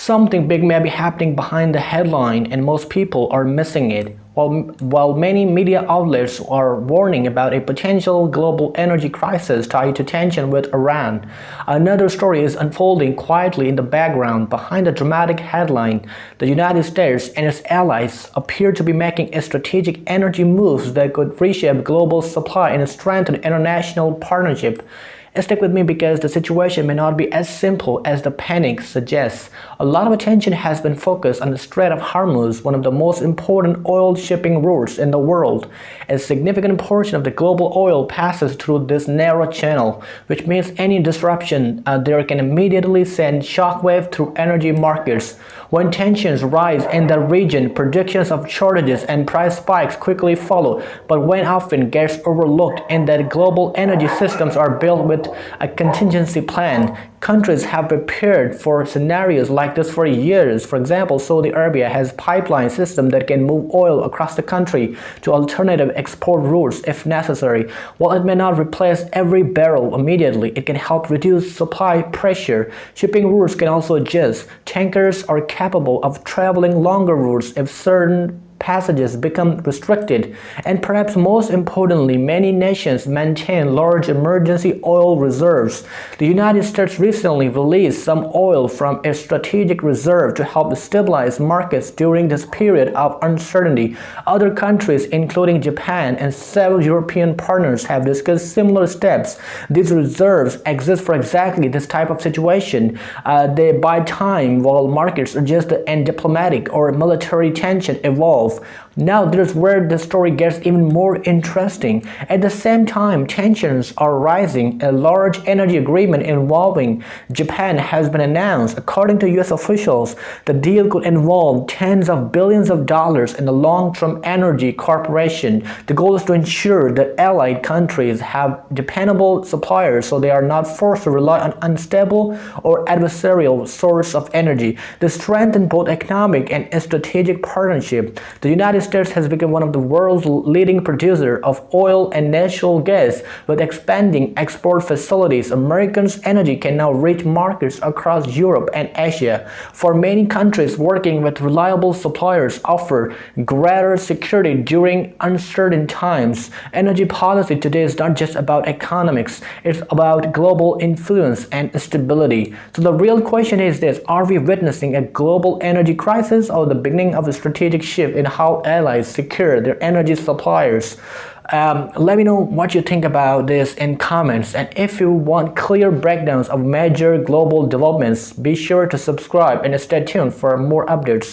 Something big may be happening behind the headline and most people are missing it. While many media outlets are warning about a potential global energy crisis tied to tension with Iran, another story is unfolding quietly in the background behind the dramatic headline. The United States and its allies appear to be making strategic energy moves that could reshape global supply and strengthen international partnership. Stick with me because the situation may not be as simple as the panic suggests. A lot of attention has been focused on the Strait of Hormuz, one of the most important oil shipping routes in the world. A significant portion of the global oil passes through this narrow channel, which means any disruption there can immediately send shockwave through energy markets. When tensions rise in the region, predictions of shortages and price spikes quickly follow, but when often gets overlooked in that global energy systems are built with a contingency plan. Countries have prepared for scenarios like this for years. For example, Saudi Arabia has a pipeline system that can move oil across the country to alternative export routes if necessary. While it may not replace every barrel immediately, it can help reduce supply pressure. Shipping routes can also adjust. Tankers are capable of traveling longer routes if certain passages become restricted, and perhaps most importantly, many nations maintain large emergency oil reserves. The United States recently released some oil from a strategic reserve to help stabilize markets during this period of uncertainty. Other countries, including Japan and several European partners, have discussed similar steps. These reserves exist for exactly this type of situation. They buy time while markets adjust and diplomatic or military tension evolve. Now there's where the story gets even more interesting. At the same time tensions are rising, a large energy agreement involving Japan has been announced. According to US officials, the deal could involve tens of billions of dollars in the long-term energy corporation. The goal is to ensure that allied countries have dependable suppliers so they are not forced to rely on unstable or adversarial sources of energy. To strengthen both economic and strategic partnership, the United States has become one of the world's leading producers of oil and natural gas. With expanding export facilities, Americans' energy can now reach markets across Europe and Asia. For many countries, working with reliable suppliers offers greater security during uncertain times. Energy policy today is not just about economics, it's about global influence and stability. So the real question is this: are we witnessing a global energy crisis or the beginning of a strategic shift in how allies secure their energy suppliers? Let me know what you think about this in comments, and if you want clear breakdowns of major global developments, be sure to subscribe and stay tuned for more updates.